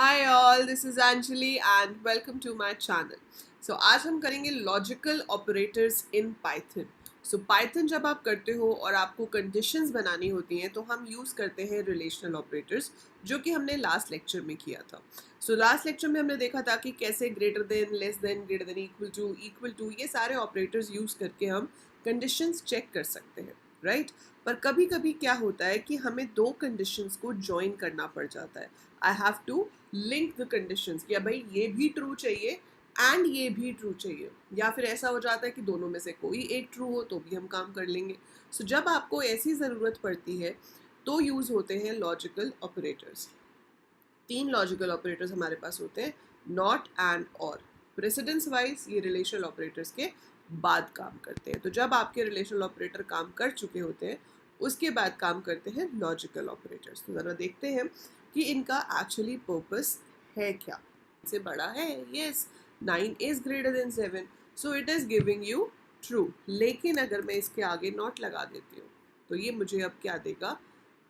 Hi all, this is Anjali and welcome to my channel. So आज हम करेंगे logical operators in Python. So Python जब आप करते हो और आपको कंडीशंस बनानी होती हैं तो हम यूज़ करते हैं रिलेशनल ऑपरेटर्स, जो कि हमने लास्ट लेक्चर में किया था. सो लास्ट लेक्चर में हमने देखा था कि कैसे greater than, less than, greater than, equal to ये सारे ऑपरेटर्स यूज़ करके हम कंडीशंस चेक कर सकते हैं, राइट? पर कभी कभी क्या होता है कि हमें दो कंडीशंस को ज्वाइन करना पड़ जाता है. I have to link the conditions कि भाई ये भी ट्रू चाहिए एंड ये भी ट्रू चाहिए, या फिर ऐसा हो जाता है कि दोनों में से कोई एक ट्रू हो तो भी हम काम कर लेंगे. सो जब आपको ऐसी ज़रूरत पड़ती है तो यूज़ होते हैं लॉजिकल ऑपरेटर्स. तीन लॉजिकल ऑपरेटर्स हमारे पास होते हैं, नॉट एंड और. प्रेसिडेंस वाइज ये रिलेशनल ऑपरेटर्स के बाद काम करते हैं. तो जब आपके रिलेशनल ऑपरेटर काम कर चुके होते हैं उसके बाद काम करते हैं लॉजिकल ऑपरेटर्स. तो ज़रा देखते हैं कि इनका एक्चुअली पर्पस है क्या. से बड़ा है, yes, 9 is greater than 7, so it is giving you true. लेकिन अगर मैं इसके आगे नॉट लगा देती हूँ तो ये मुझे अब क्या देगा,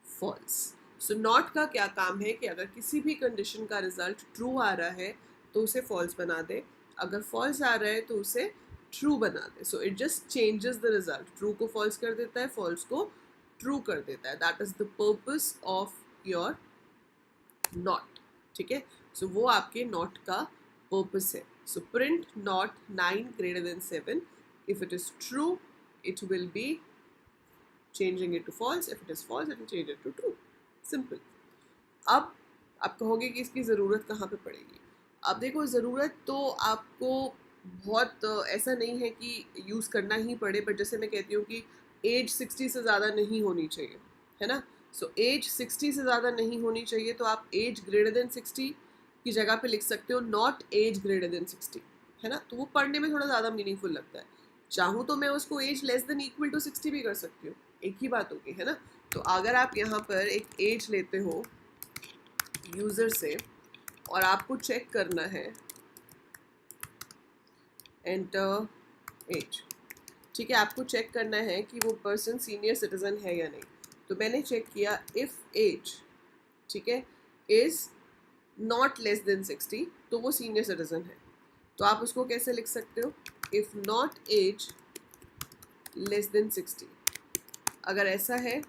फॉल्स. सो नॉट का क्या काम है कि अगर किसी भी कंडीशन का रिजल्ट ट्रू आ रहा है तो उसे फॉल्स बना दे, अगर फॉल्स आ रहा है तो उसे ट्रू बना दे. So it just changes the result. True को फॉल्स कर देता है, फॉल्स को ट्रू कर देता है. That is the purpose of your not. ठीक है, सो वो आपके नॉट का पर्पस है. So print not 9 greater than 7. If it is true it will be changing it to false. If it is false, it will change it to true. Simple. अब आप कहोगे कि इसकी ज़रूरत कहाँ पे पड़ेगी. अब देखो, ज़रूरत तो आपको बहुत ऐसा नहीं है कि यूज़ करना ही पड़े, बट जैसे मैं कहती हूँ कि एज 60 से ज़्यादा नहीं होनी चाहिए, है ना. सो एज 60 से ज़्यादा नहीं होनी चाहिए तो आप एज ग्रेटर देन 60 की जगह पे लिख सकते हो नॉट एज ग्रेटर देन 60, है ना. तो वो पढ़ने में थोड़ा ज़्यादा मीनिंगफुल लगता है. चाहूँ तो मैं उसको age less than equal to 60 भी कर सकती हूँ, एक ही बात होगी, है ना. तो अगर आप यहाँ पर एक एज लेते हो यूज़र से और आपको चेक करना है एंटर एज, ठीक है, आपको चेक करना है कि वो पर्सन सीनियर सिटीजन है या नहीं. तो मैंने चेक किया, इफ़ एज, ठीक है, इज़ नॉट लेस देन 60 तो वो सीनियर सिटीजन है. तो आप उसको कैसे लिख सकते हो, if not age less than 60. अगर ऐसा है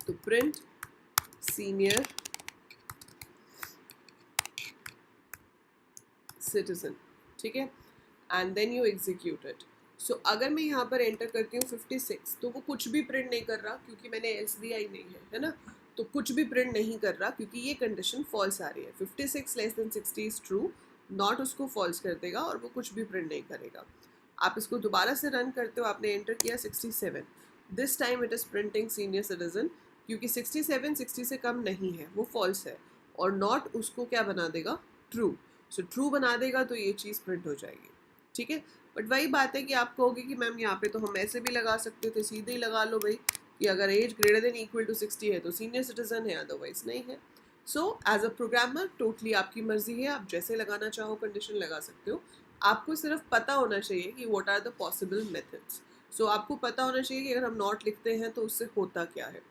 तो प्रिंट सीनियर सिटीजन. ठीक है, and then you execute it. So अगर मैं यहाँ पर एंटर करती हूँ 56 तो वो कुछ भी प्रिंट नहीं कर रहा क्योंकि मैंने एल्स दिया ही नहीं है ना. तो कुछ भी प्रिंट नहीं कर रहा क्योंकि ये कंडीशन फॉल्स आ रही है. 56 less than 60 is true, not उसको फॉल्स कर देगा और वो कुछ भी प्रिंट नहीं करेगा. आप इसको दोबारा से रन करते हो, आपने एंटर किया 67. This time it is printing senior citizen क्योंकि 67 60 से कम नहीं है, वो फॉल्स है. और नॉट उसको क्या बना देगा, ट्रू. सो ट्रू बना देगा तो ये चीज़ प्रिंट हो जाएगी. ठीक है, बट वही बात है कि आप कहोगे कि मैम यहाँ पे तो हम ऐसे भी लगा सकते थे, सीधे ही लगा लो भाई कि अगर age greater than equal to 60 है तो सीनियर सिटीजन है, अदरवाइज नहीं है. So as a programmer totally आपकी मर्जी है, आप जैसे लगाना चाहो कंडीशन लगा सकते हो. आपको सिर्फ पता होना चाहिए कि what are the possible methods. So आपको पता होना चाहिए कि अगर हम नॉट लिखते हैं तो उससे होता क्या है.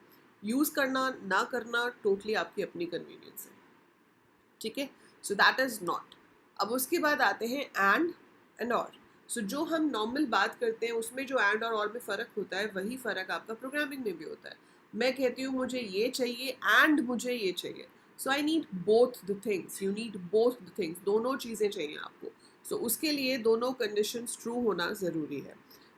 यूज़ करना ना करना टोटली आपकी अपनी कन्वीनियंस है. ठीक है, सो दैट इज़ नॉट. अब उसके बाद आते हैं एंड और. सो जो हम नॉर्मल बात करते हैं उसमें जो एंड और में फ़र्क होता है वही फ़र्क आपका प्रोग्रामिंग में भी होता है. मैं कहती हूँ मुझे ये चाहिए एंड मुझे ये चाहिए, so I need both the things. You need both the things, दोनों चीज़ें चाहिए आपको. सो उसके लिए दोनों कंडीशंस ट्रू होना ज़रूरी है.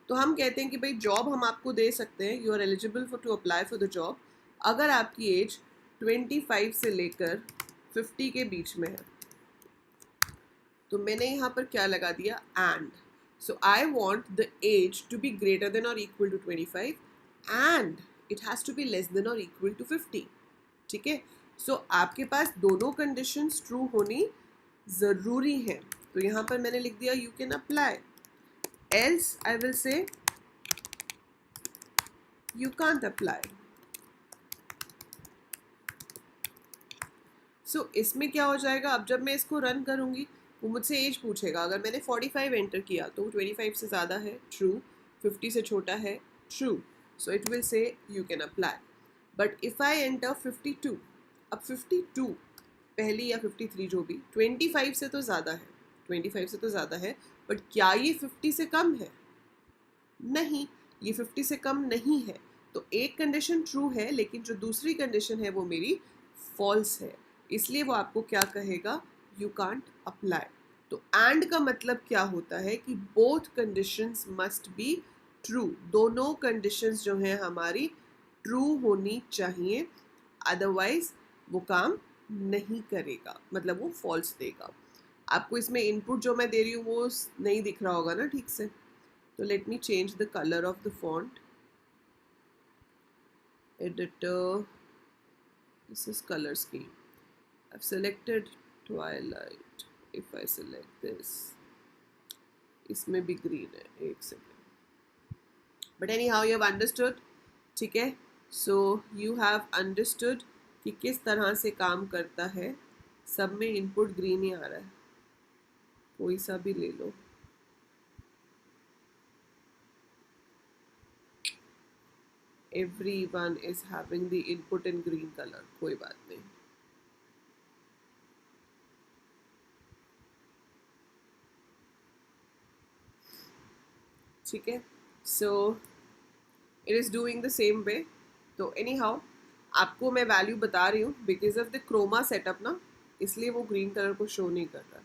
तो हम कहते हैं कि भाई जॉब हम आपको दे सकते हैं, you are eligible for to apply for the job अगर आपकी एज 25 से लेकर 50 के बीच में है. तो मैंने यहाँ पर क्या लगा दिया, and. So I want the age to be greater than or equal to 25 and it has to be less than or equal to 50. ठीक है, सो आपके पास दोनों कंडीशंस ट्रू होनी ज़रूरी है. तो यहाँ पर मैंने लिख दिया you can apply, else I will say you can't apply. So इसमें क्या हो जाएगा, अब जब मैं इसको रन करूँगी वो मुझसे एज पूछेगा. अगर मैंने 45 एंटर किया तो 25 से ज़्यादा है, ट्रू. 50 से छोटा है, true. So it will say you can apply. But if I enter 52, अब 52 पहली या 53 जो भी, 25 से तो ज़्यादा है, 25 से तो ज़्यादा है, बट क्या ये 50 से कम है? नहीं, ये 50 से कम नहीं है। तो एक कंडीशन ट्रू है, लेकिन जो दूसरी कंडीशन है वो मेरी फॉल्स है, इसलिए वो आपको क्या कहेगा, यू कांट अप्लाई। तो एंड का मतलब क्या होता है कि both conditions must be true, दोनों कंडीशंस जो हैं हमारी ट्रू होनी चाहिए, अदरवाइज वो काम नहीं करेगा, मतलब वो फॉल्स देगा। आपको इसमें इनपुट जो मैं दे रही हूँ वो नहीं दिख रहा होगा ना ठीक से, तो let me change the color of the font. Editor, this is color scheme. I've selected twilight. If I select this, इसमें भी green है, एक second. But anyhow you have understood, ठीक है? So you have understood कि किस तरह से काम करता है। सब में इनपुट ग्रीन ही आ रहा है, कोई सा भी ले लो। Everyone is having the input in green color, कोई बात नहीं। ठीक है, so it is doing the same way. तो एनी हाउ आपको मैं वैल्यू बता रही हूँ because of the chroma setup ना, इसलिए वो ग्रीन कलर को शो नहीं कर रहा,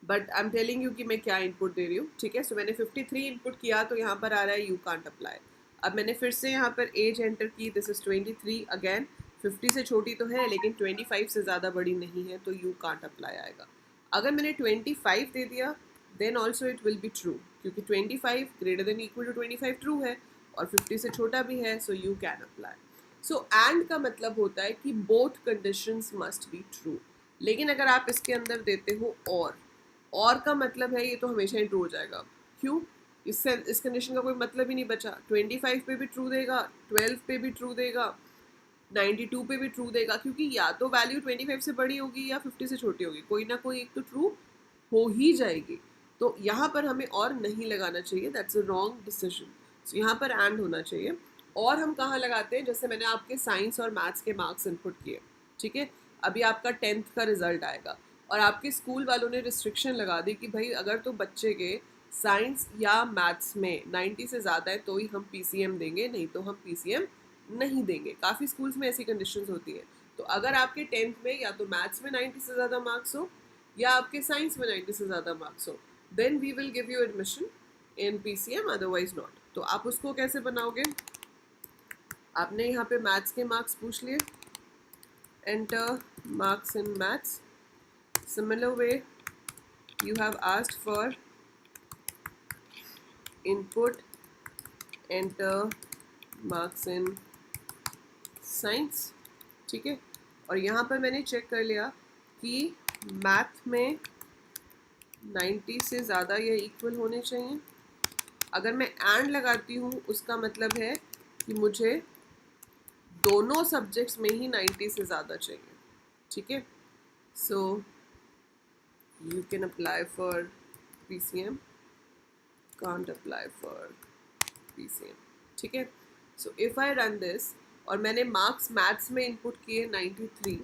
but I am telling you कि मैं क्या इनपुट दे रही हूँ। ठीक है, सो मैंने 53 इनपुट किया तो यहाँ पर आ रहा है यू कांट अप्लाई। अब मैंने फिर से यहाँ पर एज एंटर की, दिस इज 23 अगेन, 50 से छोटी तो है लेकिन 25 से ज़्यादा बड़ी नहीं है, तो यू कांट अप्लाई आएगा। अगर मैंने 25 दे दिया then also it will be true, क्योंकि 25 greater than equal to 25 true है और 50 से छोटा भी है, so you can apply. So and का मतलब होता है कि both conditions must be true. लेकिन अगर आप इसके अंदर देते हो और का मतलब है ये तो हमेशा ही ट्रू हो जाएगा। क्यों? इससे इस कंडीशन का कोई मतलब ही नहीं बचा। 25 पे भी ट्रू देगा, 12 पे भी ट्रू देगा, 92 पे भी ट्रू देगा, क्योंकि या तो वैल्यू 25 से बड़ी होगी या 50 से छोटी होगी, कोई ना कोई एक तो ट्रू हो ही जाएगी। तो यहाँ पर हमें और नहीं लगाना चाहिए, दैट्स अ रॉन्ग डिसीजन। सो यहाँ पर एंड होना चाहिए। और हम कहाँ लगाते हैं, जैसे मैंने आपके साइंस और मैथ्स के मार्क्स इनपुट किए, ठीक है, अभी आपका 10th का रिजल्ट आएगा और आपके स्कूल वालों ने रिस्ट्रिक्शन लगा दी कि भाई अगर तो बच्चे के साइंस या मैथ्स में 90 से ज़्यादा है तो ही हम PCM देंगे, नहीं तो हम PCM नहीं देंगे। काफ़ी स्कूल्स में ऐसी कंडीशंस होती है। तो अगर आपके 10th में या तो मैथ्स में 90 से ज़्यादा मार्क्स हो या आपके साइंस में 90 से ज़्यादा मार्क्स हो, then we will give you admission in PCM, otherwise not. तो आप उसको कैसे बनाओगे? आपने यहाँ पे मैथ्स के मार्क्स पूछ लिए, enter marks in maths. Similar way, you have asked for input, enter marks in science, ठीक है। और यहाँ पर मैंने चेक कर लिया कि मैथ में 90 से ज़्यादा या इक्वल होने चाहिए। अगर मैं एंड लगाती हूँ उसका मतलब है कि मुझे दोनों सब्जेक्ट्स में ही 90 से ज़्यादा चाहिए, ठीक है। सो you can apply for PCM, can't apply for PCM, ठीक है। So if I run this और मैंने मार्क्स मैथ्स में इनपुट किए 93,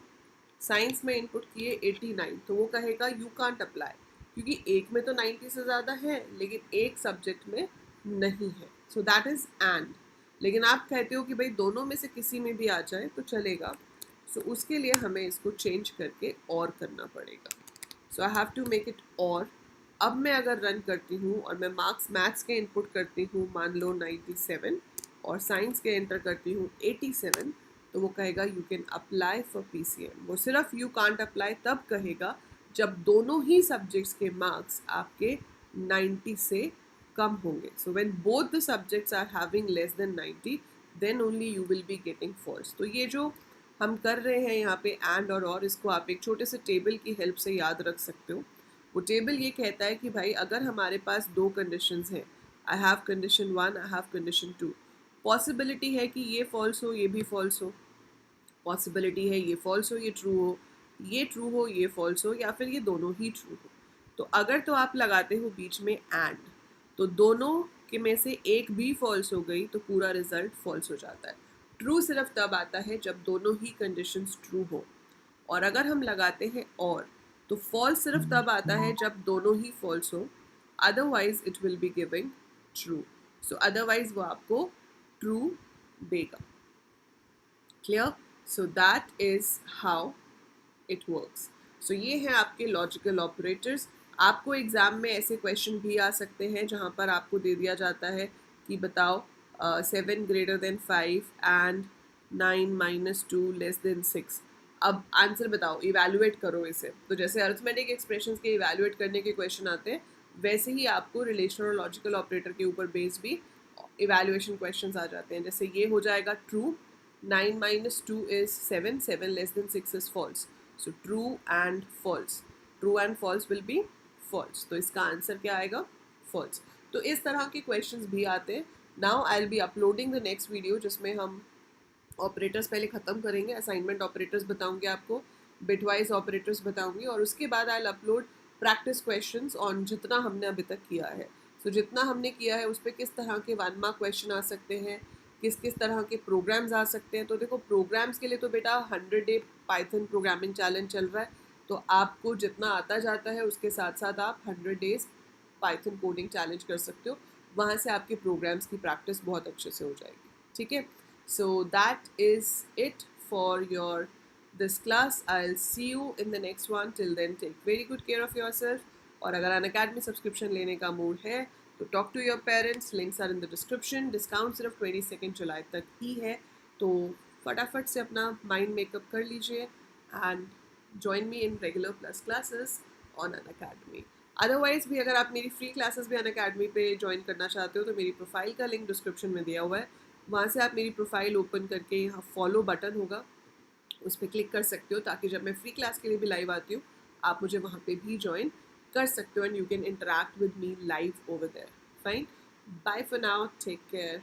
साइंस में इनपुट किए 89, तो वो कहेगा यू कांट अप्लाई, क्योंकि एक में तो 90 से ज़्यादा है लेकिन एक सब्जेक्ट में नहीं है। So that is and. लेकिन आप कहते हो कि भाई दोनों में से किसी में भी आ जाए तो चलेगा, सो उसके लिए हमें इसको चेंज करके और करना पड़ेगा। So I have to make it or. अब मैं अगर रन करती हूँ और मैं मार्क्स मैथ्स के इनपुट करती हूँ, मान लो 97, और साइंस के एंटर करती हूँ 87, तो वो कहेगा you can apply for PCM। वो सिर्फ यू कांट अप्लाई तब कहेगा जब दोनों ही सब्जेक्ट्स के मार्क्स आपके 90 से कम होंगे। So when both the subjects are having less than 90, then only you will be getting false. तो ये जो हम कर रहे हैं यहाँ पे एंड और इसको आप एक छोटे से टेबल की हेल्प से याद रख सकते हो। वो टेबल ये कहता है कि भाई अगर हमारे पास दो कंडीशंस हैं, I have condition 1, I have condition 2, possibility है कि ये फॉल्स हो ये भी फॉल्स हो, पॉसिबिलिटी है ये फॉल्स हो ये ट्रू हो, ये ट्रू हो ये फॉल्स हो, या फिर ये दोनों ही ट्रू हो। तो अगर तो आप लगाते हो बीच में एंड, तो दोनों के में से एक भी फॉल्स हो गई तो पूरा रिजल्ट फॉल्स हो जाता है। ट्रू सिर्फ तब आता है जब दोनों ही कंडीशंस ट्रू हो, और अगर हम लगाते हैं और, तो फॉल्स सिर्फ तब आता है जब दोनों ही फॉल्स हो, otherwise it will be giving true. So otherwise वो आपको ट्रू देगा। Clear? So that is how it works. So ये हैं आपके लॉजिकल ऑपरेटर्स। आपको एग्जाम में ऐसे क्वेश्चन भी आ सकते हैं जहाँ पर आपको दे दिया जाता है कि बताओ 7 greater than 5 and 9 minus 2 less than 6। अब आंसर बताओ, इवैल्यूएट करो इसे। तो जैसे अरिथमेटिक एक्सप्रेशंस के इवैल्यूएट करने के क्वेश्चन आते हैं, वैसे ही आपको रिलेशनल और लॉजिकल ऑपरेटर के ऊपर बेस भी इवैल्यूएशन क्वेश्चंस आ जाते हैं। जैसे ये हो जाएगा true, 9 minus 2 is 7, 7 less than 6 is false. So true and false. True and false will be false. तो इसका आंसर क्या आएगा? False. तो इस तरह के क्वेश्चंस भी आते हैं। Now I'll be uploading the next video जिसमें हम ऑपरेटर्स पहले ख़त्म करेंगे, असाइनमेंट ऑपरेटर्स बताऊंगी आपको, बिटवाइज ऑपरेटर्स बताऊंगी, और उसके बाद I upload practice questions on जितना हमने अभी तक किया है। सो जितना हमने किया है उस पर किस तरह के 1 मार्क क्वेश्चन आ सकते हैं, किस किस तरह के प्रोग्राम्स आ सकते हैं। तो देखो, प्रोग्राम्स के लिए तो बेटा 100 डे पाइथन प्रोग्रामिंग चैलेंज चल रहा है, तो आपको जितना आता जाता है उसके साथ साथ आप 100 डेज पाइथन कोडिंग चैलेंज कर सकते हो। वहाँ से आपके प्रोग्राम्स की प्रैक्टिस बहुत अच्छे से हो जाएगी। ठीक है? So that is it for your this class. I'll see you in the next one. Till then, take very good care of yourself. और अगर अनअकैडमी सब्सक्रिप्शन लेने का मूड है तो talk to your parents, links are in the description. Discount सिर्फ 22 जुलाई तक ही है, तो फटाफट से अपना माइंड मेकअप कर लीजिए and join me in regular plus classes on Unacademy. Otherwise भी अगर आप मेरी फ्री क्लासेस भी अनअकैडमी पे ज्वाइन करना चाहते हो तो मेरी प्रोफाइल का लिंक डिस्क्रिप्शन में दिया हुआ है, वहाँ से आप मेरी प्रोफाइल ओपन करके यहाँ फॉलो बटन होगा, उस पर क्लिक कर सकते हो, ताकि जब मैं फ्री क्लास के लिए भी लाइव आती हूँ आप मुझे वहाँ पे भी ज्वाइन कर सकते हो and you can interact with me live over there. Fine, bye for now, take care.